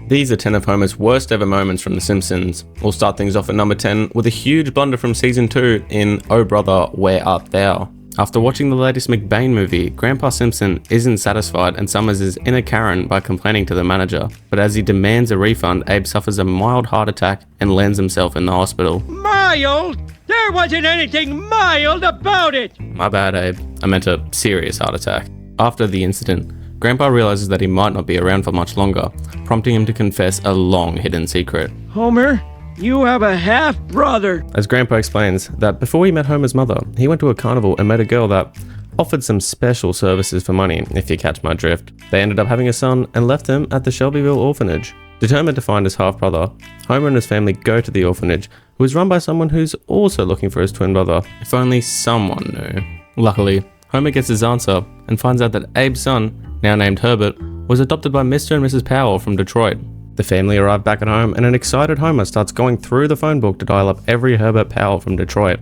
These are 10 of Homer's worst ever moments from The Simpsons. We'll start things off at number 10 with a huge blunder from season 2 in Oh Brother, Where Art Thou? After watching the latest McBain movie, Grandpa Simpson isn't satisfied and summons his inner Karen by complaining to the manager. But as he demands a refund, Abe suffers a mild heart attack and lands himself in the hospital. Mild? There wasn't anything mild about it! My bad, Abe. I meant a serious heart attack. After the incident, Grandpa realizes that he might not be around for much longer, prompting him to confess a long hidden secret. Homer, you have a half-brother. As Grandpa explains that before he met Homer's mother, he went to a carnival and met a girl that offered some special services for money, if you catch my drift. They ended up having a son and left him at the Shelbyville orphanage. Determined to find his half-brother, Homer and his family go to the orphanage, who is run by someone who's also looking for his twin brother. If only someone knew. Luckily, Homer gets his answer and finds out that Abe's son, now named Herbert, was adopted by Mr. and Mrs. Powell from Detroit. The family arrive back at home and an excited Homer starts going through the phone book to dial up every Herbert Powell from Detroit,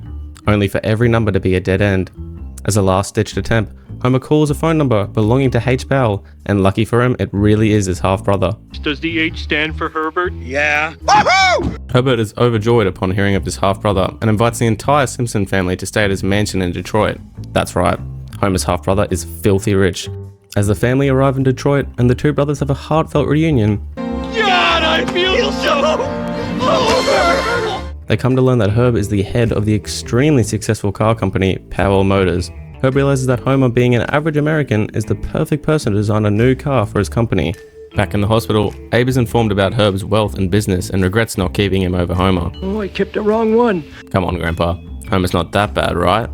only for every number to be a dead end. As a last-ditched attempt, Homer calls a phone number belonging to H. Powell, and lucky for him, it really is his half-brother. Does the H stand for Herbert? Yeah. Woohoo! Herbert is overjoyed upon hearing of his half-brother and invites the entire Simpson family to stay at his mansion in Detroit. That's right, Homer's half-brother is filthy rich. As the family arrive in Detroit and the two brothers have a heartfelt reunion, God, I feel so Homer! They come to learn that Herb is the head of the extremely successful car company, Powell Motors. Herb realizes that Homer, being an average American, is the perfect person to design a new car for his company. Back in the hospital, Abe is informed about Herb's wealth and business and regrets not keeping him over Homer. Oh, I kept the wrong one. Come on, Grandpa. Homer's not that bad, right?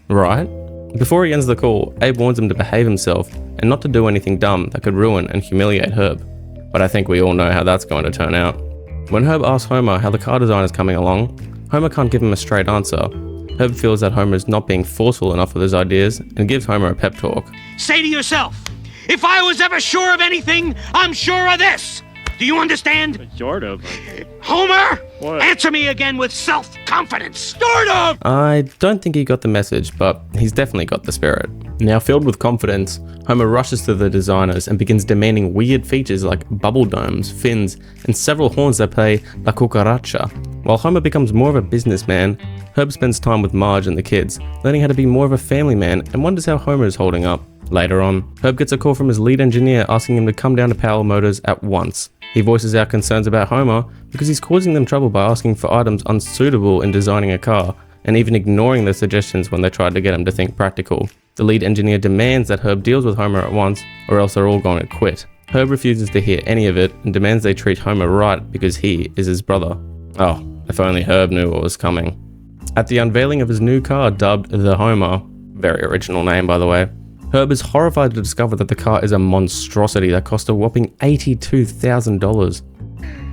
Right? Before he ends the call, Abe warns him to behave himself and not to do anything dumb that could ruin and humiliate Herb. But I think we all know how that's going to turn out. When Herb asks Homer how the car design is coming along, Homer can't give him a straight answer. Herb feels that Homer is not being forceful enough with his ideas and gives Homer a pep talk. Say to yourself, if I was ever sure of anything, I'm sure of this. Do you understand? Sort of. Homer, What? answer me again with self-confidence. Sort of! I don't think he got the message, but he's definitely got the spirit. Now filled with confidence, Homer rushes to the designers and begins demanding weird features like bubble domes, fins, and several horns that play La Cucaracha. While Homer becomes more of a businessman, Herb spends time with Marge and the kids, learning how to be more of a family man and wonders how Homer is holding up. Later on, Herb gets a call from his lead engineer asking him to come down to Powell Motors at once. He voices out concerns about Homer because he's causing them trouble by asking for items unsuitable in designing a car, and even ignoring their suggestions when they tried to get him to think practical. The lead engineer demands that Herb deals with Homer at once, or else they're all going to quit. Herb refuses to hear any of it and demands they treat Homer right because he is his brother. Oh, if only Herb knew what was coming. At the unveiling of his new car dubbed the Homer, very original name by the way, Herb is horrified to discover that the car is a monstrosity that cost a whopping $82,000.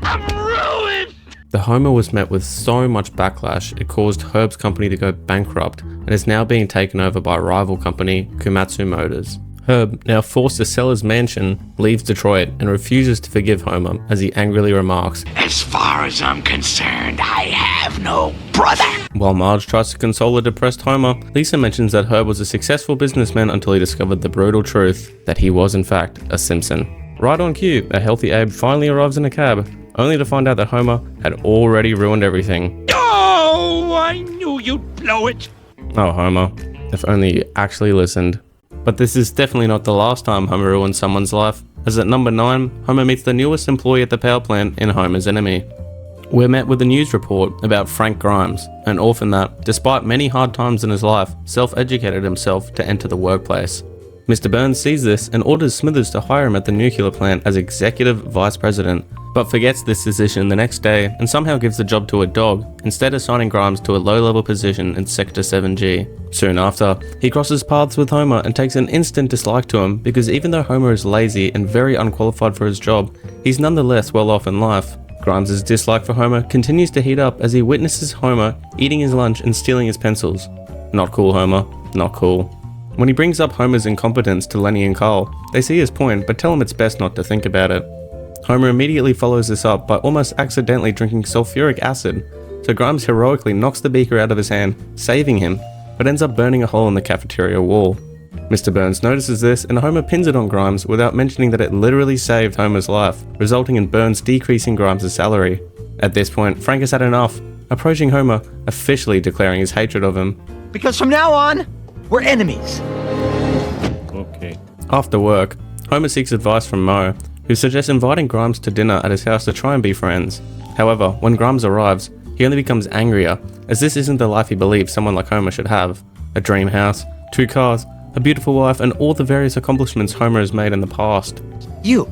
I'm ruined! The Homer was met with so much backlash it caused Herb's company to go bankrupt and is now being taken over by rival company Komatsu Motors. Herb, now forced to sell his mansion, leaves Detroit and refuses to forgive Homer as he angrily remarks, As far as I'm concerned, I have no brother. While Marge tries to console a depressed Homer, Lisa mentions that Herb was a successful businessman until he discovered the brutal truth that he was in fact a Simpson. Right on cue, a healthy Abe finally arrives in a cab, only to find out that Homer had already ruined everything. Oh, I knew you'd blow it. Oh Homer, if only you actually listened. But this is definitely not the last time Homer ruined someone's life, as at number 9, Homer meets the newest employee at the power plant in Homer's enemy. We're met with a news report about Frank Grimes, an orphan that, despite many hard times in his life, self-educated himself to enter the workplace. Mr. Burns sees this and orders Smithers to hire him at the nuclear plant as executive vice president, but forgets this decision the next day and somehow gives the job to a dog, instead assigning Grimes to a low-level position in Sector 7G. Soon after, he crosses paths with Homer and takes an instant dislike to him because even though Homer is lazy and very unqualified for his job, he's nonetheless well off in life. Grimes' dislike for Homer continues to heat up as he witnesses Homer eating his lunch and stealing his pencils. Not cool, Homer. Not cool. When he brings up Homer's incompetence to Lenny and Carl, they see his point but tell him it's best not to think about it. Homer immediately follows this up by almost accidentally drinking sulfuric acid, so Grimes heroically knocks the beaker out of his hand, saving him, but ends up burning a hole in the cafeteria wall. Mr. Burns notices this and Homer pins it on Grimes without mentioning that it literally saved Homer's life, resulting in Burns decreasing Grimes' salary. At this point, Frank has had enough, approaching Homer, officially declaring his hatred of him. Because from now on, we're enemies. Okay. After work, Homer seeks advice from Moe, who suggests inviting Grimes to dinner at his house to try and be friends. However, when Grimes arrives, he only becomes angrier, as this isn't the life he believes someone like Homer should have. A dream house, 2 cars, a beautiful wife, and all the various accomplishments Homer has made in the past. You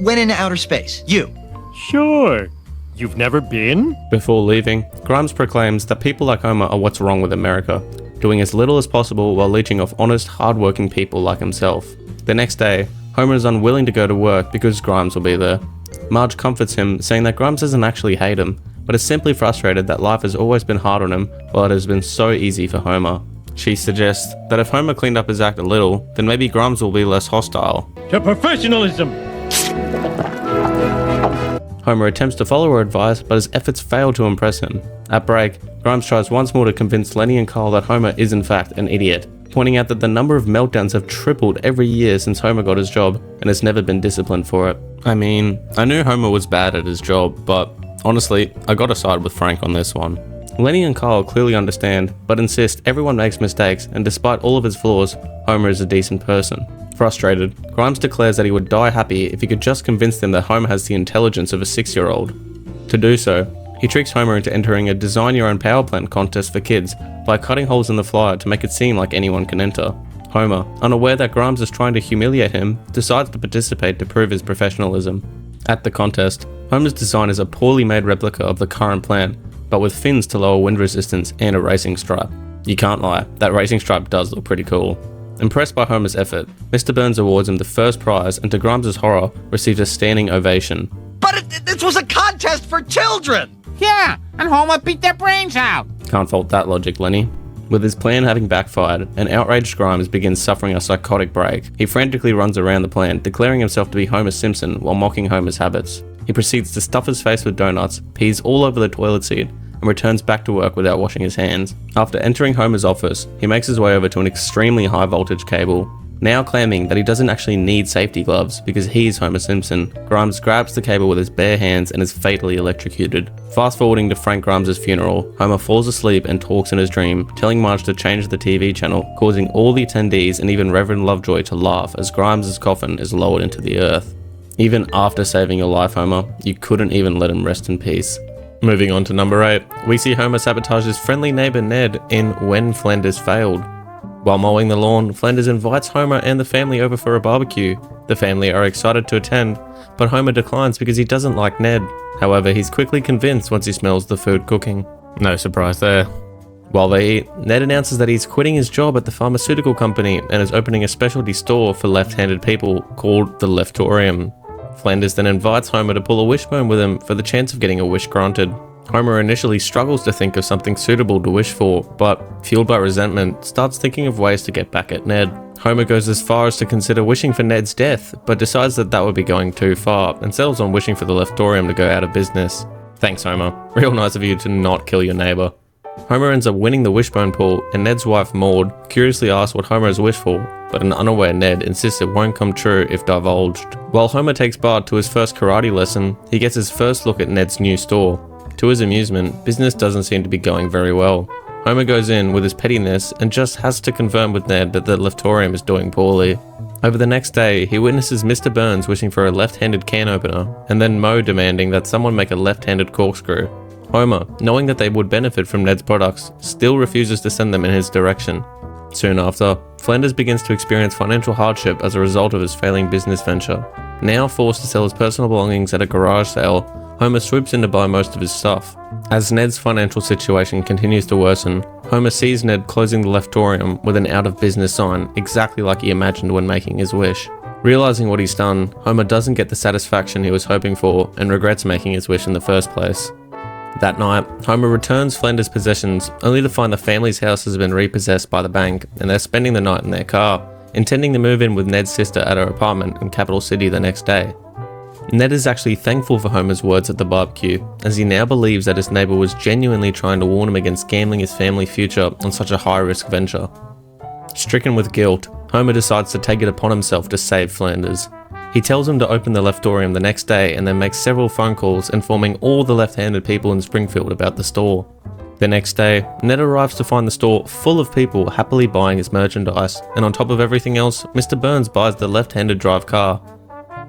went into outer space. You. Sure. You've never been? Before leaving, Grimes proclaims that people like Homer are what's wrong with America, doing as little as possible while leeching off honest, hard-working people like himself. The next day, Homer is unwilling to go to work because Grimes will be there. Marge comforts him, saying that Grimes doesn't actually hate him, but is simply frustrated that life has always been hard on him while it has been so easy for Homer. She suggests that if Homer cleaned up his act a little, then maybe Grimes will be less hostile. To professionalism! Homer attempts to follow her advice, but his efforts fail to impress him. At break, Grimes tries once more to convince Lenny and Carl that Homer is in fact an idiot, pointing out that the number of meltdowns have tripled every year since Homer got his job and has never been disciplined for it. I mean, I knew Homer was bad at his job, but honestly, I gotta side with Frank on this one. Lenny and Carl clearly understand, but insist everyone makes mistakes, and despite all of his flaws, Homer is a decent person. Frustrated, Grimes declares that he would die happy if he could just convince them that Homer has the intelligence of a 6-year-old. To do so, he tricks Homer into entering a design your own power plant contest for kids by cutting holes in the flyer to make it seem like anyone can enter. Homer, unaware that Grimes is trying to humiliate him, decides to participate to prove his professionalism. At the contest, Homer's design is a poorly made replica of the current plant, but with fins to lower wind resistance and a racing stripe. You can't lie, that racing stripe does look pretty cool. Impressed by Homer's effort, Mr. Burns awards him the first prize and to Grimes' horror, receives a standing ovation. But this was a contest for children! Yeah, and Homer beat their brains out. Can't fault that logic, Lenny. With his plan having backfired, an outraged Grimes begins suffering a psychotic break. He frantically runs around the plant, declaring himself to be Homer Simpson while mocking Homer's habits. He proceeds to stuff his face with donuts, pees all over the toilet seat, and returns back to work without washing his hands. After entering Homer's office, he makes his way over to an extremely high voltage cable. Now claiming that he doesn't actually need safety gloves because he's Homer Simpson, Grimes grabs the cable with his bare hands and is fatally electrocuted. Fast forwarding to Frank Grimes' funeral, Homer falls asleep and talks in his dream, telling Marge to change the TV channel, causing all the attendees and even Reverend Lovejoy to laugh as Grimes' coffin is lowered into the earth. Even after saving your life, Homer, you couldn't even let him rest in peace. Moving on to number 8, we see Homer sabotage his friendly neighbor Ned in When Flanders Failed. While mowing the lawn, Flanders invites Homer and the family over for a barbecue. The family are excited to attend, but Homer declines because he doesn't like Ned. However, he's quickly convinced once he smells the food cooking. No surprise there. While they eat, Ned announces that he's quitting his job at the pharmaceutical company and is opening a specialty store for left-handed people called the Leftorium. Flanders then invites Homer to pull a wishbone with him for the chance of getting a wish granted. Homer initially struggles to think of something suitable to wish for, but, fueled by resentment, starts thinking of ways to get back at Ned. Homer goes as far as to consider wishing for Ned's death, but decides that would be going too far, and settles on wishing for the Leftorium to go out of business. Thanks, Homer. Real nice of you to not kill your neighbor. Homer ends up winning the wishbone pull, and Ned's wife Maud curiously asks what Homer has wished for, but an unaware Ned insists it won't come true if divulged. While Homer takes Bart to his first karate lesson, he gets his first look at Ned's new store. To his amusement, business doesn't seem to be going very well. Homer goes in with his pettiness and just has to confirm with Ned that the Leftorium is doing poorly. Over the next day, he witnesses Mr. Burns wishing for a left-handed can opener, and then Moe demanding that someone make a left-handed corkscrew. Homer, knowing that they would benefit from Ned's products, still refuses to send them in his direction. Soon after, Flanders begins to experience financial hardship as a result of his failing business venture. Now forced to sell his personal belongings at a garage sale, Homer swoops in to buy most of his stuff. As Ned's financial situation continues to worsen, Homer sees Ned closing the Leftorium with an out-of-business sign exactly like he imagined when making his wish. Realizing what he's done, Homer doesn't get the satisfaction he was hoping for and regrets making his wish in the first place. That night, Homer returns Flanders' possessions only to find the family's house has been repossessed by the bank and they're spending the night in their car, intending to move in with Ned's sister at her apartment in Capital City the next day. Ned is actually thankful for Homer's words at the barbecue, as he now believes that his neighbor was genuinely trying to warn him against gambling his family future on such a high-risk venture. Stricken with guilt, Homer decides to take it upon himself to save Flanders. He tells him to open the leftorium the next day and then makes several phone calls informing all the left-handed people in Springfield about the store. The next day, Ned arrives to find the store full of people happily buying his merchandise, and on top of everything else, Mr. Burns buys the left-handed drive car.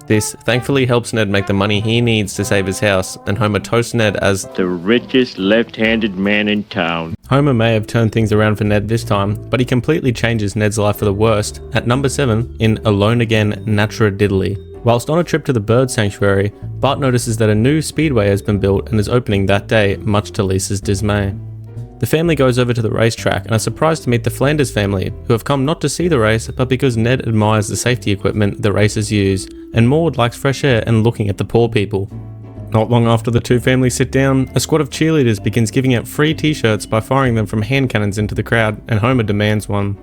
This thankfully helps Ned make the money he needs to save his house, and Homer toasts Ned as The richest left-handed man in town. Homer may have turned things around for Ned this time, but he completely changes Ned's life for the worst at number 7 in Alone Again Natra Diddley. Whilst on a trip to the bird sanctuary, Bart notices that a new speedway has been built and is opening that day, much to Lisa's dismay. The family goes over to the racetrack and are surprised to meet the Flanders family, who have come not to see the race, but because Ned admires the safety equipment the racers use, and Maude likes fresh air and looking at the poor people. Not long after the two families sit down, a squad of cheerleaders begins giving out free t-shirts by firing them from hand cannons into the crowd, and Homer demands one.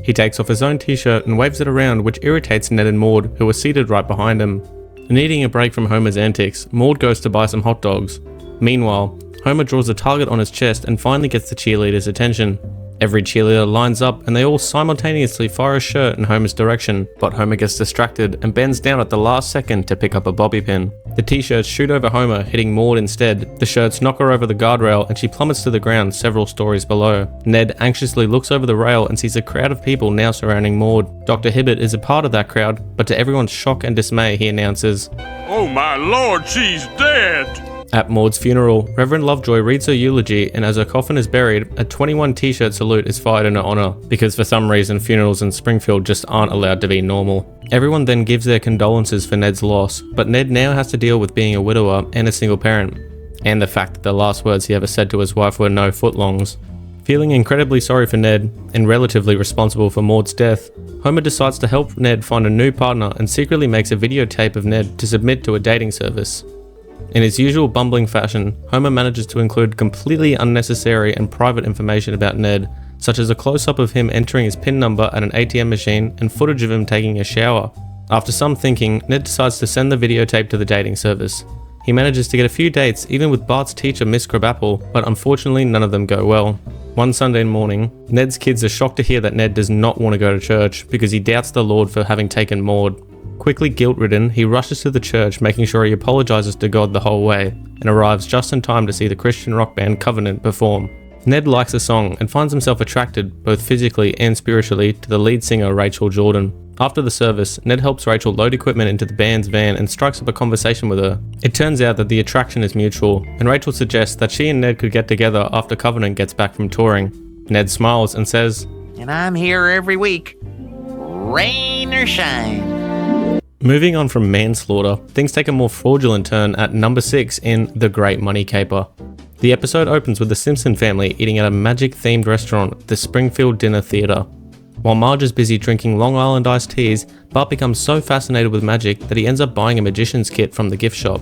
He takes off his own t-shirt and waves it around, which irritates Ned and Maude, who are seated right behind him. Needing a break from Homer's antics, Maude goes to buy some hot dogs. Meanwhile, Homer draws a target on his chest and finally gets the cheerleaders' attention. Every cheerleader lines up and they all simultaneously fire a shirt in Homer's direction, but Homer gets distracted and bends down at the last second to pick up a bobby pin. The t-shirts shoot over Homer, hitting Maude instead. The shirts knock her over the guardrail and she plummets to the ground several stories below. Ned anxiously looks over the rail and sees a crowd of people now surrounding Maude. Dr. Hibbert is a part of that crowd, but to everyone's shock and dismay, he announces, "Oh my lord, she's dead!" At Maude's funeral, Reverend Lovejoy reads her eulogy, and as her coffin is buried, a 21 t-shirt salute is fired in her honor, because for some reason funerals in Springfield just aren't allowed to be normal. Everyone then gives their condolences for Ned's loss, but Ned now has to deal with being a widower and a single parent, and the fact that the last words he ever said to his wife were no footlongs. Feeling incredibly sorry for Ned, and relatively responsible for Maude's death, Homer decides to help Ned find a new partner and secretly makes a videotape of Ned to submit to a dating service. In his usual bumbling fashion, Homer manages to include completely unnecessary and private information about Ned, such as a close-up of him entering his PIN number at an ATM machine and footage of him taking a shower. After some thinking, Ned decides to send the videotape to the dating service. He manages to get a few dates, even with Bart's teacher Miss Crabapple, but unfortunately none of them go well. One Sunday morning, Ned's kids are shocked to hear that Ned does not want to go to church because he doubts the Lord for having taken Maude. Quickly guilt-ridden, he rushes to the church, making sure he apologizes to God the whole way, and arrives just in time to see the Christian rock band Covenant perform. Ned likes the song and finds himself attracted, both physically and spiritually, to the lead singer Rachel Jordan. After the service, Ned helps Rachel load equipment into the band's van and strikes up a conversation with her. It turns out that the attraction is mutual, and Rachel suggests that she and Ned could get together after Covenant gets back from touring. Ned smiles and says, And I'm here every week, rain or shine. Moving on from manslaughter, things take a more fraudulent turn at number 6 in The Great Money Caper. The episode opens with the Simpson family eating at a magic-themed restaurant, the Springfield Dinner Theatre. While Marge is busy drinking Long Island iced teas, Bart becomes so fascinated with magic that he ends up buying a magician's kit from the gift shop.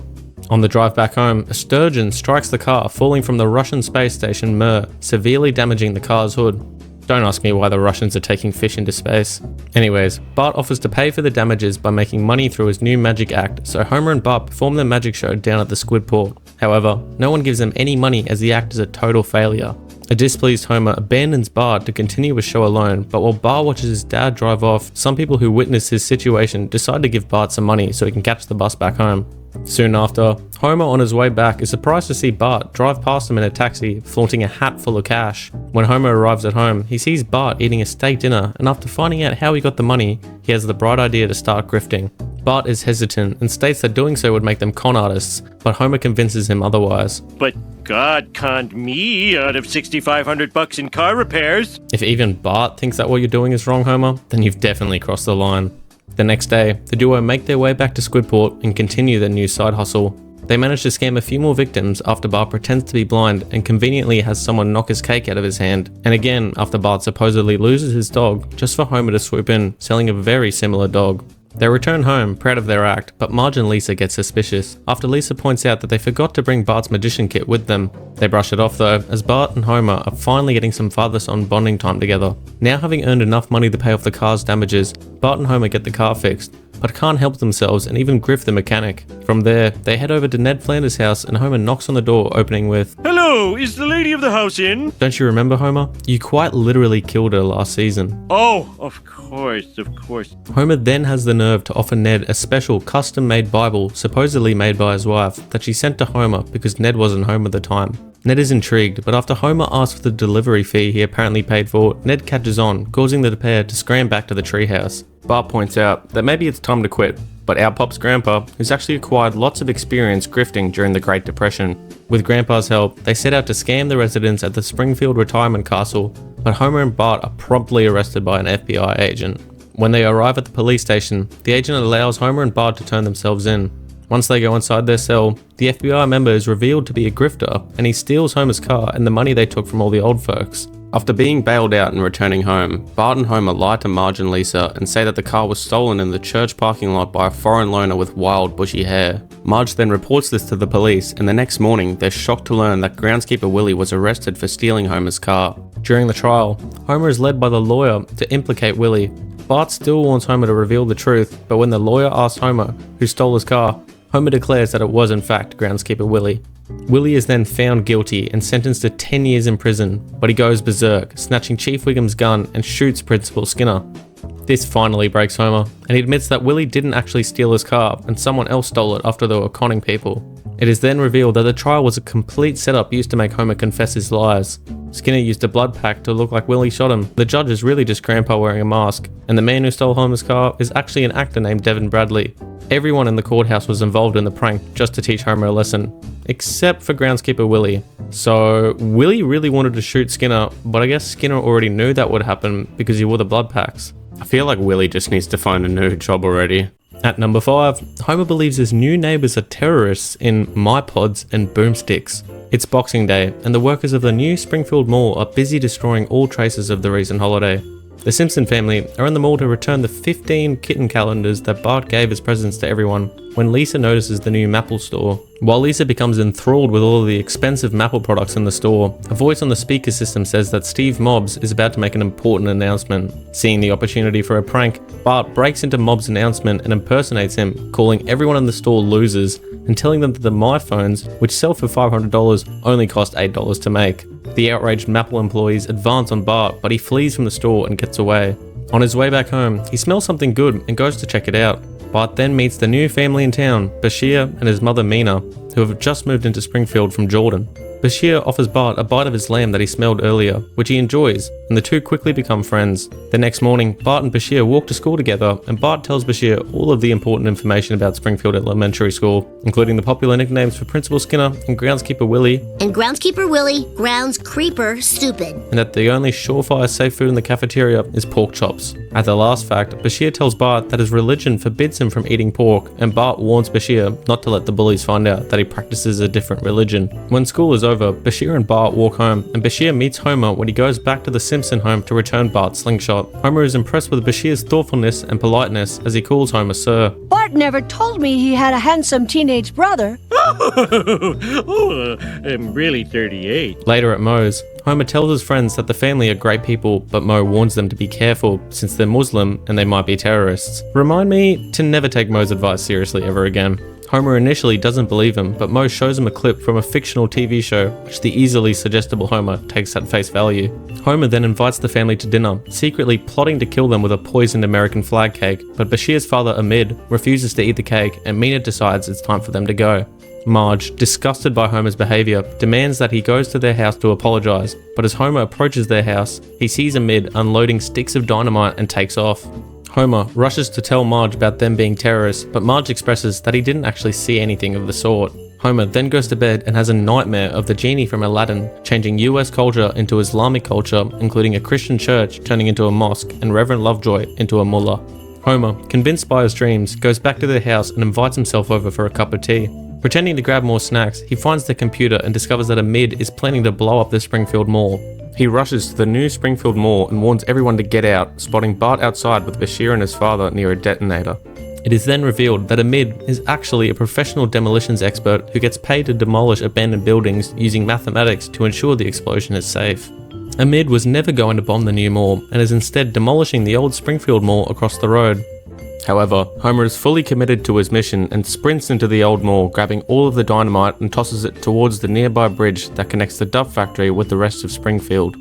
On the drive back home, a sturgeon strikes the car, falling from the Russian space station Mir, severely damaging the car's hood. Don't ask me why the Russians are taking fish into space. Anyways, Bart offers to pay for the damages by making money through his new magic act, so Homer and Bart perform their magic show down at the Squid Port. However, no one gives them any money as the act is a total failure. A displeased Homer abandons Bart to continue his show alone, but while Bart watches his dad drive off, some people who witness his situation decide to give Bart some money so he can catch the bus back home. Soon after, Homer on his way back is surprised to see Bart drive past him in a taxi, flaunting a hat full of cash. When Homer arrives at home, he sees Bart eating a steak dinner, and after finding out how he got the money, he has the bright idea to start grifting. Bart is hesitant and states that doing so would make them con artists, but Homer convinces him otherwise. But God conned me out of $6,500 in car repairs. If even Bart thinks that what you're doing is wrong, Homer, then you've definitely crossed the line. The next day, the duo make their way back to Squidport and continue their new side hustle. They manage to scam a few more victims after Bart pretends to be blind and conveniently has someone knock his cake out of his hand, and again after Bart supposedly loses his dog just for Homer to swoop in, selling a very similar dog. They return home, proud of their act, but Marge and Lisa get suspicious, after Lisa points out that they forgot to bring Bart's magician kit with them. They brush it off though, as Bart and Homer are finally getting some father-son bonding time together. Now having earned enough money to pay off the car's damages, Bart and Homer get the car fixed, but can't help themselves and even grift the mechanic. From there, they head over to Ned Flanders' house and Homer knocks on the door, opening with, Hello, is the lady of the house in? "Don't you remember, Homer? You quite literally killed her last season." Oh, of course, of course. Homer then has the nerve to offer Ned a special custom-made Bible, supposedly made by his wife, that she sent to Homer because Ned wasn't home at the time. Ned is intrigued, but after Homer asks for the delivery fee he apparently paid for, Ned catches on, causing the pair to scram back to the treehouse. Bart points out that maybe it's time to quit, but our Pop's grandpa, who's actually acquired lots of experience grifting during the Great Depression. With Grandpa's help, they set out to scam the residents at the Springfield Retirement Castle, but Homer and Bart are promptly arrested by an FBI agent. When they arrive at the police station, the agent allows Homer and Bart to turn themselves in. Once they go inside their cell, the FBI member is revealed to be a grifter, and he steals Homer's car and the money they took from all the old folks. After being bailed out and returning home, Bart and Homer lie to Marge and Lisa and say that the car was stolen in the church parking lot by a foreign loner with wild, bushy hair. Marge then reports this to the police, and the next morning, they're shocked to learn that groundskeeper Willie was arrested for stealing Homer's car. During the trial, Homer is led by the lawyer to implicate Willie. Bart still wants Homer to reveal the truth, but when the lawyer asks Homer who stole his car, Homer declares that it was in fact groundskeeper Willie. Willie is then found guilty and sentenced to 10 years in prison, but he goes berserk, snatching Chief Wiggum's gun and shoots Principal Skinner. This finally breaks Homer, and he admits that Willie didn't actually steal his car and someone else stole it after they were conning people. It is then revealed that the trial was a complete setup used to make Homer confess his lies. Skinner used a blood pack to look like Willie shot him. The judge is really just Grandpa wearing a mask, and the man who stole Homer's car is actually an actor named Devin Bradley. Everyone in the courthouse was involved in the prank just to teach Homer a lesson, except for groundskeeper Willie. So Willie really wanted to shoot Skinner, but I guess Skinner already knew that would happen because he wore the blood packs. I feel like Willie just needs to find a new job already. At number 5, Homer believes his new neighbors are terrorists in My Pods and Boomsticks. It's Boxing Day, and the workers of the new Springfield Mall are busy destroying all traces of the recent holiday. The Simpson family are in the mall to return the 15 kitten calendars that Bart gave as presents to everyone when Lisa notices the new Maple store. While Lisa becomes enthralled with all of the expensive Maple products in the store, a voice on the speaker system says that Steve Mobs is about to make an important announcement. Seeing the opportunity for a prank, Bart breaks into Mobs' announcement and impersonates him, calling everyone in the store losers and telling them that the My Phones, which sell for $500, only cost $8 to make. The outraged Maple employees advance on Bart, but he flees from the store and gets away. On his way back home, he smells something good and goes to check it out. Bart then meets the new family in town, Bashir and his mother Mina, who have just moved into Springfield from Jordan. Bashir offers Bart a bite of his lamb that he smelled earlier, which he enjoys, and the two quickly become friends. The next morning, Bart and Bashir walk to school together, and Bart tells Bashir all of the important information about Springfield Elementary School, including the popular nicknames for Principal Skinner and Groundskeeper Willie, And Groundskeeper Willie, Grounds Creeper Stupid. and that the only surefire safe food in the cafeteria is pork chops. At the last fact, Bashir tells Bart that his religion forbids him from eating pork, and Bart warns Bashir not to let the bullies find out that he practices a different religion. When school is over, Bashir and Bart walk home, and Bashir meets Homer when he goes back to the Simpson home to return Bart's slingshot. Homer is impressed with Bashir's thoughtfulness and politeness as he calls Homer Sir. Bart never told me he had a handsome teenage brother. I'm really 38. Later at Moe's, Homer tells his friends that the family are great people, but Moe warns them to be careful since they're Muslim and they might be terrorists. Remind me to never take Moe's advice seriously ever again. Homer initially doesn't believe him, but Moe shows him a clip from a fictional TV show, which the easily suggestible Homer takes at face value. Homer then invites the family to dinner, secretly plotting to kill them with a poisoned American flag cake, but Bashir's father Amid refuses to eat the cake, and Mina decides it's time for them to go. Marge, disgusted by Homer's behaviour, demands that he goes to their house to apologise, but as Homer approaches their house, he sees Amid unloading sticks of dynamite and takes off. Homer rushes to tell Marge about them being terrorists, but Marge expresses that he didn't actually see anything of the sort. Homer then goes to bed and has a nightmare of the genie from Aladdin, changing US culture into Islamic culture, including a Christian church turning into a mosque and Reverend Lovejoy into a mullah. Homer, convinced by his dreams, goes back to their house and invites himself over for a cup of tea. Pretending to grab more snacks, he finds the computer and discovers that Amid is planning to blow up the Springfield Mall. He rushes to the new Springfield Mall and warns everyone to get out, spotting Bart outside with Bashir and his father near a detonator. It is then revealed that Amid is actually a professional demolitions expert who gets paid to demolish abandoned buildings using mathematics to ensure the explosion is safe. Amid was never going to bomb the new mall and is instead demolishing the old Springfield Mall across the road. However, Homer is fully committed to his mission and sprints into the old mall, grabbing all of the dynamite and tosses it towards the nearby bridge that connects the Dove factory with the rest of Springfield.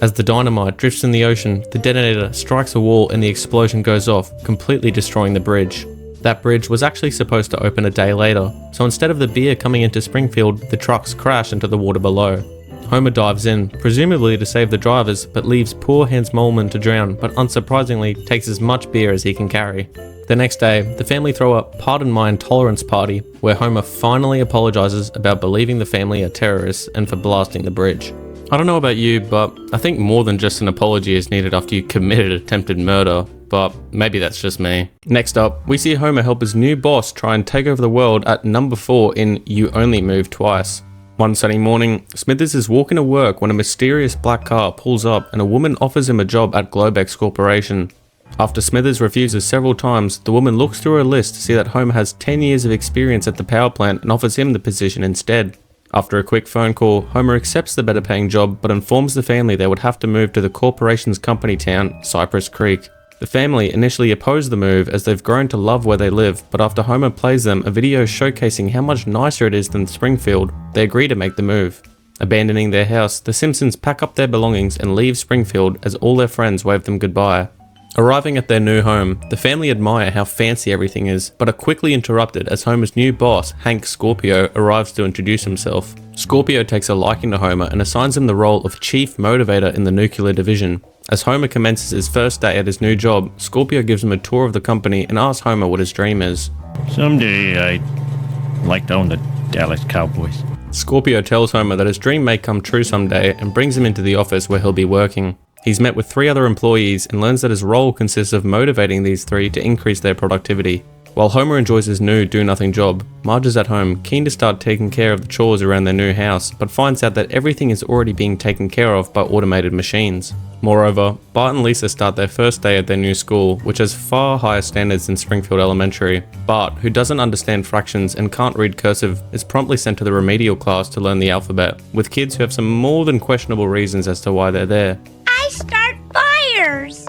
As the dynamite drifts in the ocean, the detonator strikes a wall and the explosion goes off, completely destroying the bridge. That bridge was actually supposed to open a day later, so instead of the beer coming into Springfield, the trucks crash into the water below. Homer dives in, presumably to save the drivers, but leaves poor Hans Moleman to drown, but unsurprisingly takes as much beer as he can carry. The next day, the family throw a pardon my intolerance party, where Homer finally apologizes about believing the family are terrorists and for blasting the bridge. I don't know about you, but I think more than just an apology is needed after you committed attempted murder, but maybe that's just me. Next up, we see Homer help his new boss try and take over the world at number 4 in You Only Move Twice. One sunny morning, Smithers is walking to work when a mysterious black car pulls up and a woman offers him a job at Globex Corporation. After Smithers refuses several times, the woman looks through her list to see that Homer has 10 years of experience at the power plant and offers him the position instead. After a quick phone call, Homer accepts the better paying job but informs the family they would have to move to the corporation's company town, Cypress Creek. The family initially oppose the move as they've grown to love where they live, but after Homer plays them a video showcasing how much nicer it is than Springfield, they agree to make the move. Abandoning their house, the Simpsons pack up their belongings and leave Springfield as all their friends wave them goodbye. Arriving at their new home, the family admire how fancy everything is, but are quickly interrupted as Homer's new boss, Hank Scorpio, arrives to introduce himself. Scorpio takes a liking to Homer and assigns him the role of chief motivator in the nuclear division. As Homer commences his first day at his new job, Scorpio gives him a tour of the company and asks Homer what his dream is. Someday I'd like to own the Dallas Cowboys. Scorpio tells Homer that his dream may come true someday and brings him into the office where he'll be working. He's met with 3 other employees and learns that his role consists of motivating these 3 to increase their productivity. While Homer enjoys his new do-nothing job, Marge is at home, keen to start taking care of the chores around their new house, but finds out that everything is already being taken care of by automated machines. Moreover, Bart and Lisa start their first day at their new school, which has far higher standards than Springfield Elementary. Bart, who doesn't understand fractions and can't read cursive, is promptly sent to the remedial class to learn the alphabet, with kids who have some more than questionable reasons as to why they're there. I start fires!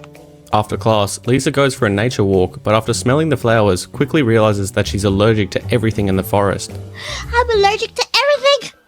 After class, Lisa goes for a nature walk, but after smelling the flowers, quickly realizes that she's allergic to everything in the forest. I'm allergic to everything.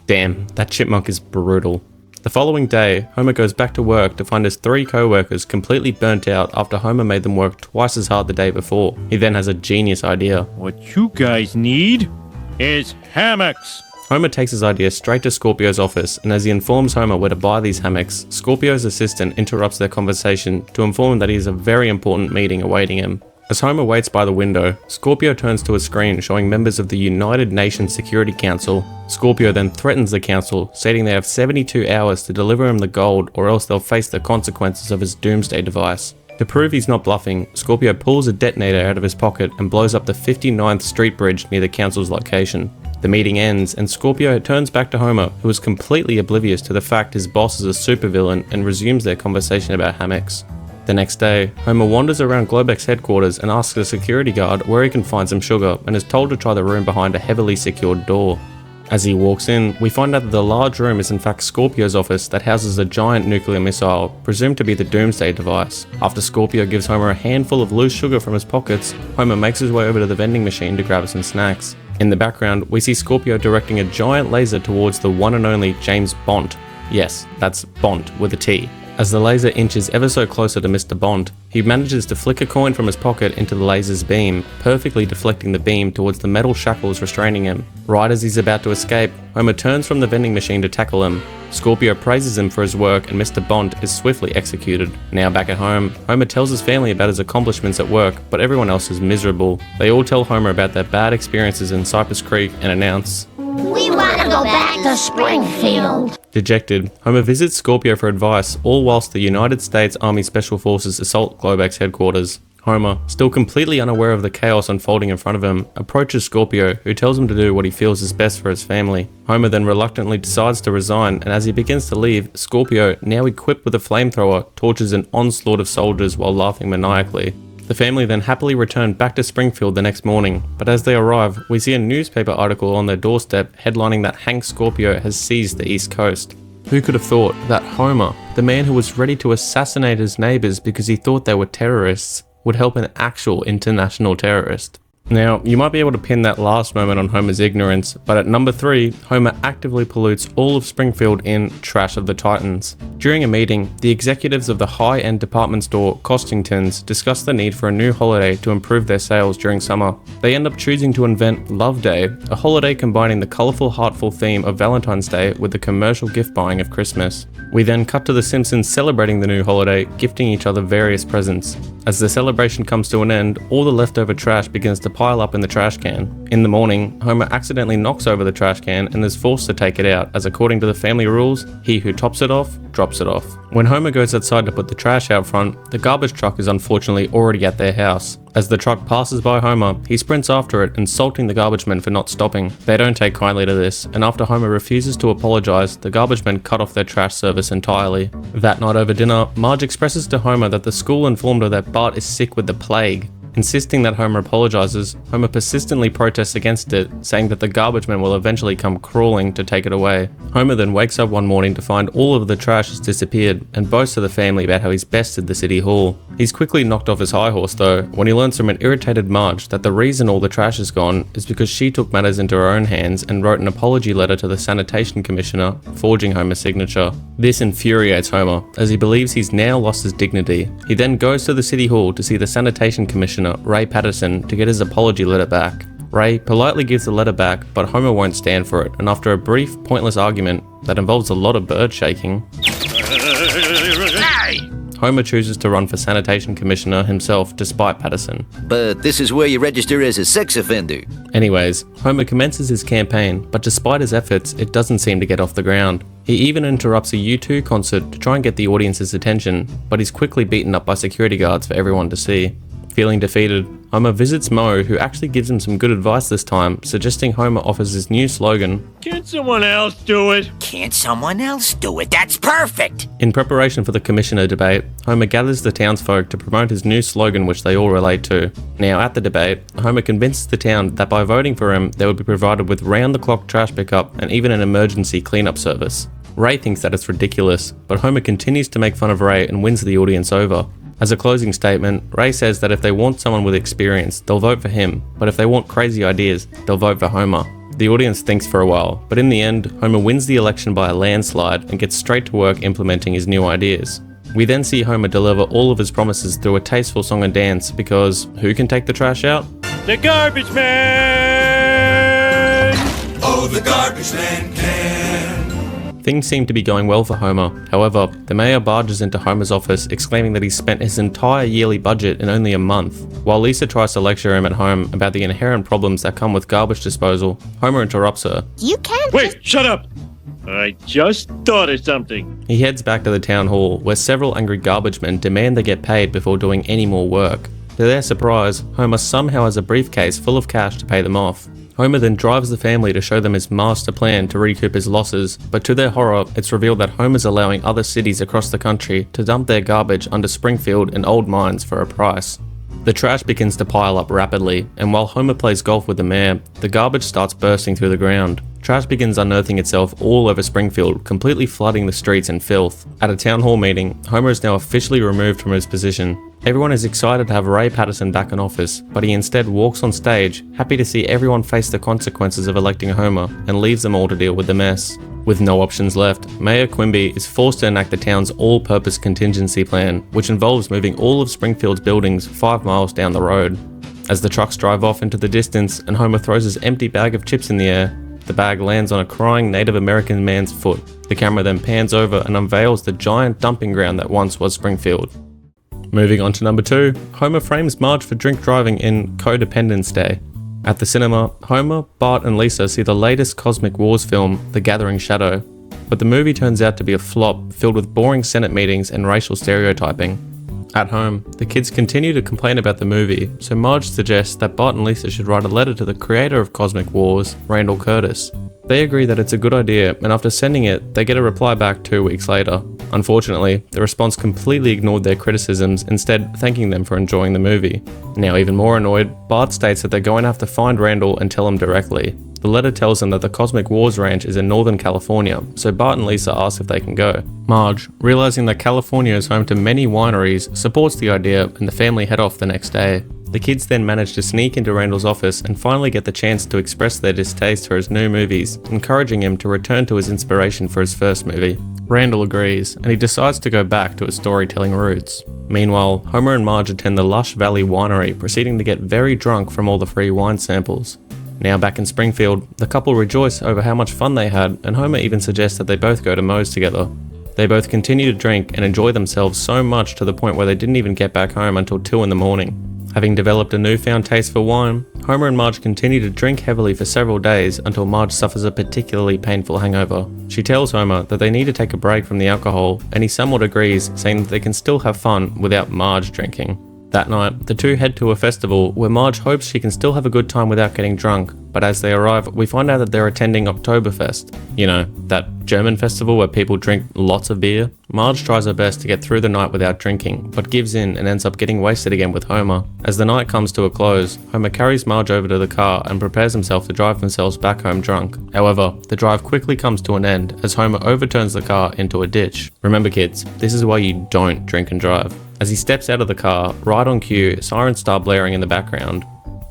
Damn, that chipmunk is brutal. The following day, Homer goes back to work to find his 3 co-workers completely burnt out after Homer made them work twice as hard the day before. He then has a genius idea. What you guys need is hammocks. Homer takes his idea straight to Scorpio's office, and as he informs Homer where to buy these hammocks, Scorpio's assistant interrupts their conversation to inform him that he has a very important meeting awaiting him. As Homer waits by the window, Scorpio turns to a screen showing members of the United Nations Security Council. Scorpio then threatens the council, stating they have 72 hours to deliver him the gold or else they'll face the consequences of his doomsday device. To prove he's not bluffing, Scorpio pulls a detonator out of his pocket and blows up the 59th Street Bridge near the council's location. The meeting ends, and Scorpio turns back to Homer, who is completely oblivious to the fact his boss is a supervillain, and resumes their conversation about hammocks. The next day, Homer wanders around Globex headquarters and asks a security guard where he can find some sugar, and is told to try the room behind a heavily secured door. As he walks in, we find out that the large room is in fact Scorpio's office that houses a giant nuclear missile, presumed to be the doomsday device. After Scorpio gives Homer a handful of loose sugar from his pockets, Homer makes his way over to the vending machine to grab some snacks. In the background, we see Scorpio directing a giant laser towards the one and only James Bond. Yes, that's Bond with a T. As the laser inches ever so closer to Mr. Bond, he manages to flick a coin from his pocket into the laser's beam, perfectly deflecting the beam towards the metal shackles restraining him. Right as he's about to escape, Homer turns from the vending machine to tackle him. Scorpio praises him for his work and Mr. Bond is swiftly executed. Now back at home, Homer tells his family about his accomplishments at work, but everyone else is miserable. They all tell Homer about their bad experiences in Cypress Creek and announce, We want to go back to Springfield. Dejected, Homer visits Scorpio for advice, all whilst the United States Army Special Forces assault Globex headquarters. Homer, still completely unaware of the chaos unfolding in front of him, approaches Scorpio, who tells him to do what he feels is best for his family. Homer then reluctantly decides to resign, and as he begins to leave, Scorpio, now equipped with a flamethrower, torches an onslaught of soldiers while laughing maniacally. The family then happily return back to Springfield the next morning, but as they arrive, we see a newspaper article on their doorstep headlining that Hank Scorpio has seized the East Coast. Who could have thought that Homer, the man who was ready to assassinate his neighbors because he thought they were terrorists, would help an actual international terrorist? Now, you might be able to pin that last moment on Homer's ignorance, but at number 3, Homer actively pollutes all of Springfield in Trash of the Titans. During a meeting, the executives of the high-end department store Costington's discuss the need for a new holiday to improve their sales during summer. They end up choosing to invent Love Day, a holiday combining the colourful, heartful theme of Valentine's Day with the commercial gift buying of Christmas. We then cut to the Simpsons celebrating the new holiday, gifting each other various presents. As the celebration comes to an end, all the leftover trash begins to pile up in the trash can. In the morning, Homer accidentally knocks over the trash can and is forced to take it out, as according to the family rules, he who tops it off, drops it off. When Homer goes outside to put the trash out front, the garbage truck is unfortunately already at their house. As the truck passes by Homer, he sprints after it, insulting the garbage men for not stopping. They don't take kindly to this, and after Homer refuses to apologize, the garbage men cut off their trash service entirely. That night over dinner, Marge expresses to Homer that the school informed her that Bart is sick with the plague. Insisting that Homer apologizes, Homer persistently protests against it, saying that the garbage men will eventually come crawling to take it away. Homer then wakes up one morning to find all of the trash has disappeared, and boasts to the family about how he's bested the city hall. He's quickly knocked off his high horse though, when he learns from an irritated Marge that the reason all the trash is gone is because she took matters into her own hands and wrote an apology letter to the sanitation commissioner, forging Homer's signature. This infuriates Homer, as he believes he's now lost his dignity. He then goes to the city hall to see the sanitation commissioner, Ray Patterson, to get his apology letter back. Ray politely gives the letter back, but Homer won't stand for it, and after a brief, pointless argument that involves a lot of bird shaking, Homer chooses to run for sanitation commissioner himself despite Patterson. But this is where you register as a sex offender. Anyways, Homer commences his campaign, but despite his efforts, it doesn't seem to get off the ground. He even interrupts a U2 concert to try and get the audience's attention, but he's quickly beaten up by security guards for everyone to see. Feeling defeated, Homer visits Moe, who actually gives him some good advice this time, suggesting Homer offers his new slogan, Can't someone else do it? Can't someone else do it? That's perfect! In preparation for the commissioner debate, Homer gathers the townsfolk to promote his new slogan, which they all relate to. Now at the debate, Homer convinces the town that by voting for him, they would be provided with round-the-clock trash pickup and even an emergency cleanup service. Ray thinks that it's ridiculous, but Homer continues to make fun of Ray and wins the audience over. As a closing statement, Ray says that if they want someone with experience, they'll vote for him, but if they want crazy ideas, they'll vote for Homer. The audience thinks for a while, but in the end, Homer wins the election by a landslide and gets straight to work implementing his new ideas. We then see Homer deliver all of his promises through a tasteful song and dance because who can take the trash out? The garbage man! Oh, the garbage man can. Things seem to be going well for Homer. However, the mayor barges into Homer's office exclaiming that he's spent his entire yearly budget in only a month. While Lisa tries to lecture him at home about the inherent problems that come with garbage disposal, Homer interrupts her. You can't Wait, shut up! I just thought of something. He heads back to the town hall, where several angry garbage men demand they get paid before doing any more work. To their surprise, Homer somehow has a briefcase full of cash to pay them off. Homer then drives the family to show them his master plan to recoup his losses, but to their horror, it's revealed that Homer's allowing other cities across the country to dump their garbage under Springfield and old mines for a price. The trash begins to pile up rapidly, and while Homer plays golf with the mayor, the garbage starts bursting through the ground. Trash begins unearthing itself all over Springfield, completely flooding the streets in filth. At a town hall meeting, Homer is now officially removed from his position. Everyone is excited to have Ray Patterson back in office, but he instead walks on stage, happy to see everyone face the consequences of electing Homer, and leaves them all to deal with the mess. With no options left, Mayor Quimby is forced to enact the town's all-purpose contingency plan, which involves moving all of Springfield's buildings 5 miles down the road. As the trucks drive off into the distance and Homer throws his empty bag of chips in the air, the bag lands on a crying Native American man's foot. The camera then pans over and unveils the giant dumping ground that once was Springfield. Moving on to number 2, Homer frames Marge for drink driving in Codependence Day. At the cinema, Homer, Bart and Lisa see the latest Cosmic Wars film, The Gathering Shadow, but the movie turns out to be a flop filled with boring Senate meetings and racial stereotyping. At home, the kids continue to complain about the movie, so Marge suggests that Bart and Lisa should write a letter to the creator of Cosmic Wars, Randall Curtis. They agree that it's a good idea, and after sending it, they get a reply back 2 weeks later. Unfortunately, the response completely ignored their criticisms, instead thanking them for enjoying the movie. Now even more annoyed, Bart states that they're going to have to find Randall and tell him directly. The letter tells them that the Cosmic Wars Ranch is in Northern California, so Bart and Lisa ask if they can go. Marge, realizing that California is home to many wineries, supports the idea, and the family head off the next day. The kids then manage to sneak into Randall's office and finally get the chance to express their distaste for his new movies, encouraging him to return to his inspiration for his first movie. Randall agrees, and he decides to go back to his storytelling roots. Meanwhile, Homer and Marge attend the Lush Valley Winery, proceeding to get very drunk from all the free wine samples. Now back in Springfield, the couple rejoice over how much fun they had, and Homer even suggests that they both go to Moe's together. They both continue to drink and enjoy themselves so much to the point where they didn't even get back home until 2 in the morning. Having developed a newfound taste for wine, Homer and Marge continue to drink heavily for several days until Marge suffers a particularly painful hangover. She tells Homer that they need to take a break from the alcohol, and he somewhat agrees, saying that they can still have fun without Marge drinking. That night, the two head to a festival where Marge hopes she can still have a good time without getting drunk, but as they arrive, we find out that they're attending Oktoberfest. You know, that German festival where people drink lots of beer. Marge tries her best to get through the night without drinking, but gives in and ends up getting wasted again with Homer. As the night comes to a close, Homer carries Marge over to the car and prepares himself to drive themselves back home drunk. However, the drive quickly comes to an end as Homer overturns the car into a ditch. Remember kids, this is why you don't drink and drive. As he steps out of the car, right on cue, sirens start blaring in the background.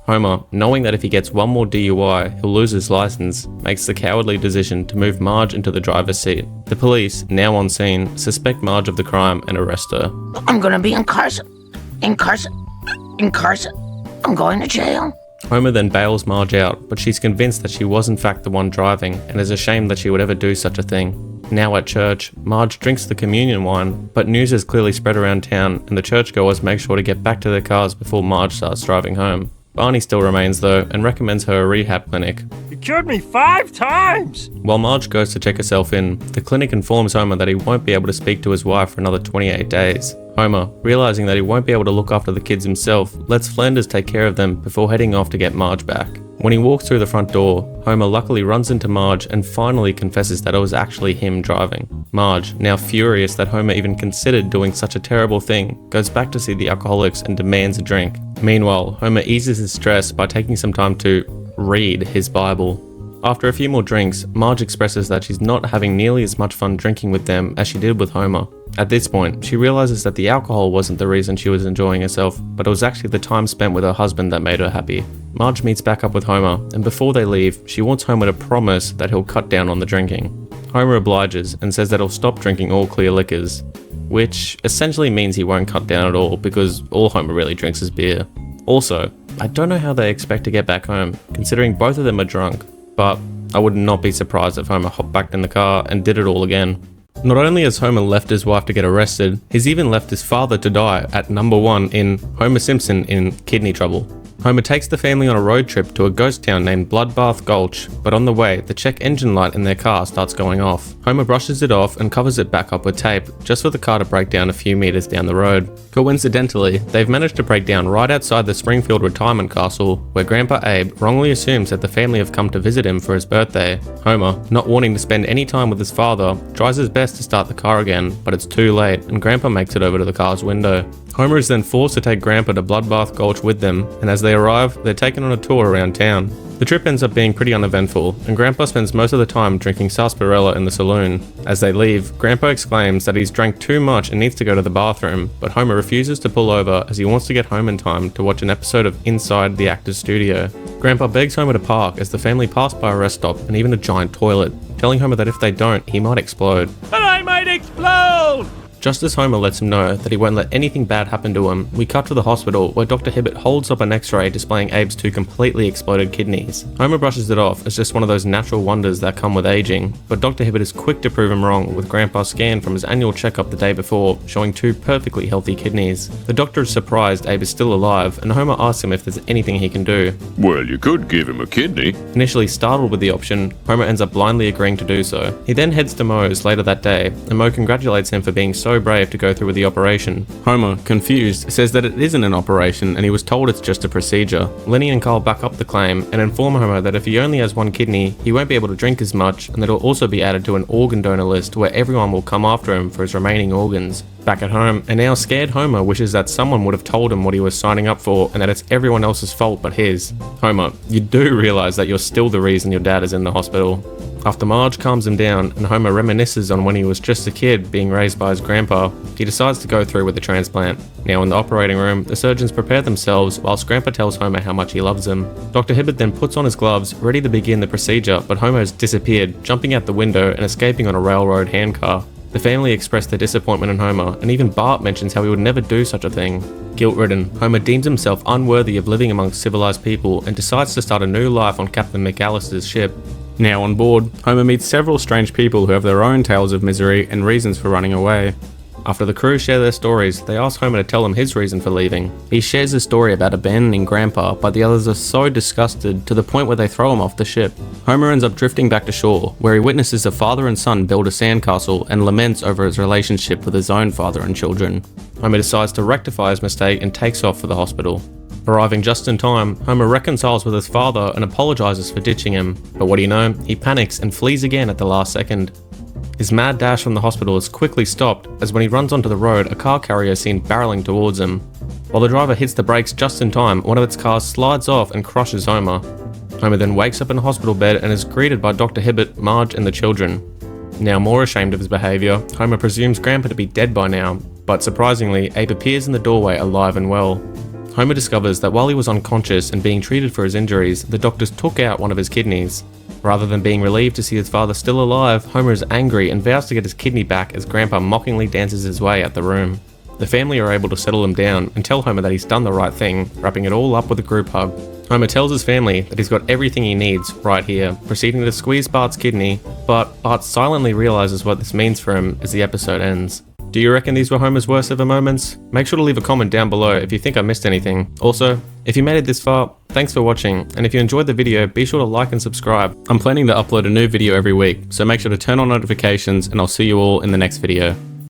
Homer, knowing that if he gets one more DUI, he'll lose his license, makes the cowardly decision to move Marge into the driver's seat. The police, now on scene, suspect Marge of the crime and arrest her. I'm gonna be incarcerated. I'm going to jail. Homer then bails Marge out, but she's convinced that she was in fact the one driving and is ashamed that she would ever do such a thing. Now at church, Marge drinks the communion wine, but news is clearly spread around town and the churchgoers make sure to get back to their cars before Marge starts driving home. Barney still remains though and recommends her a rehab clinic. You cured me 5 times! While Marge goes to check herself in, the clinic informs Homer that he won't be able to speak to his wife for another 28 days. Homer, realizing that he won't be able to look after the kids himself, lets Flanders take care of them before heading off to get Marge back. When he walks through the front door, Homer luckily runs into Marge and finally confesses that it was actually him driving. Marge, now furious that Homer even considered doing such a terrible thing, goes back to see the alcoholics and demands a drink. Meanwhile, Homer eases his stress by taking some time to read his Bible. After a few more drinks, Marge expresses that she's not having nearly as much fun drinking with them as she did with Homer. At this point, she realizes that the alcohol wasn't the reason she was enjoying herself, but it was actually the time spent with her husband that made her happy. Marge meets back up with Homer, and before they leave, she wants Homer to promise that he'll cut down on the drinking. Homer obliges and says that he'll stop drinking all clear liquors, which essentially means he won't cut down at all because all Homer really drinks is beer. Also, I don't know how they expect to get back home, considering both of them are drunk, but I would not be surprised if Homer hopped back in the car and did it all again. Not only has Homer left his wife to get arrested, he's even left his father to die at number 1 in Homer Simpson in Kidney Trouble. Homer takes the family on a road trip to a ghost town named Bloodbath Gulch, but on the way, the check engine light in their car starts going off. Homer brushes it off and covers it back up with tape, just for the car to break down a few meters down the road. Coincidentally, they've managed to break down right outside the Springfield retirement castle, where Grandpa Abe wrongly assumes that the family have come to visit him for his birthday. Homer, not wanting to spend any time with his father, tries his best to start the car again, but it's too late and Grandpa makes it over to the car's window. Homer is then forced to take Grandpa to Bloodbath Gulch with them, and as they arrive, they're taken on a tour around town. The trip ends up being pretty uneventful, and Grandpa spends most of the time drinking sarsaparilla in the saloon. As they leave, Grandpa exclaims that he's drank too much and needs to go to the bathroom, but Homer refuses to pull over as he wants to get home in time to watch an episode of Inside the Actor's Studio. Grandpa begs Homer to park as the family pass by a rest stop and even a giant toilet, telling Homer that if they don't, he might explode. And I might explode! Just as Homer lets him know that he won't let anything bad happen to him, we cut to the hospital where Dr. Hibbert holds up an x-ray displaying Abe's 2 completely exploded kidneys. Homer brushes it off as just one of those natural wonders that come with aging, but Dr. Hibbert is quick to prove him wrong with Grandpa's scan from his annual checkup the day before, showing 2 perfectly healthy kidneys. The doctor is surprised Abe is still alive, and Homer asks him if there's anything he can do. Well, you could give him a kidney. Initially startled with the option, Homer ends up blindly agreeing to do so. He then heads to Moe's later that day, and Moe congratulates him for being so so brave to go through with the operation. Homer, confused, says that it isn't an operation and he was told it's just a procedure. Lenny and Carl back up the claim and inform Homer that if he only has one kidney, he won't be able to drink as much, and that he'll also be added to an organ donor list where everyone will come after him for his remaining organs. Back at home, a now scared Homer wishes that someone would have told him what he was signing up for and that it's everyone else's fault but his. Homer, you do realize that you're still the reason your dad is in the hospital. After Marge calms him down and Homer reminisces on when he was just a kid being raised by his grandpa, he decides to go through with the transplant. Now in the operating room, the surgeons prepare themselves whilst Grandpa tells Homer how much he loves him. Dr. Hibbert then puts on his gloves, ready to begin the procedure, but Homer has disappeared, jumping out the window and escaping on a railroad handcar. The family express their disappointment in Homer, and even Bart mentions how he would never do such a thing. Guilt-ridden, Homer deems himself unworthy of living amongst civilized people and decides to start a new life on Captain McAllister's ship. Now on board, Homer meets several strange people who have their own tales of misery and reasons for running away. After the crew share their stories, they ask Homer to tell them his reason for leaving. He shares a story about abandoning Grandpa, but the others are so disgusted to the point where they throw him off the ship. Homer ends up drifting back to shore, where he witnesses a father and son build a sandcastle and laments over his relationship with his own father and children. Homer decides to rectify his mistake and takes off for the hospital. Arriving just in time, Homer reconciles with his father and apologizes for ditching him, but what do you know, he panics and flees again at the last second. His mad dash from the hospital is quickly stopped, as when he runs onto the road, a car carrier is seen barreling towards him. While the driver hits the brakes just in time, one of its cars slides off and crushes Homer. Homer then wakes up in a hospital bed and is greeted by Dr. Hibbert, Marge and the children. Now more ashamed of his behaviour, Homer presumes Grandpa to be dead by now, but surprisingly, Abe appears in the doorway alive and well. Homer discovers that while he was unconscious and being treated for his injuries, the doctors took out one of his kidneys. Rather than being relieved to see his father still alive, Homer is angry and vows to get his kidney back as Grandpa mockingly dances his way out the room. The family are able to settle him down and tell Homer that he's done the right thing, wrapping it all up with a group hug. Homer tells his family that he's got everything he needs right here, proceeding to squeeze Bart's kidney, but Bart silently realizes what this means for him as the episode ends. Do you reckon these were Homer's worst ever moments? Make sure to leave a comment down below if you think I missed anything. Also, if you made it this far, thanks for watching, and if you enjoyed the video, be sure to like and subscribe. I'm planning to upload a new video every week, so make sure to turn on notifications and I'll see you all in the next video.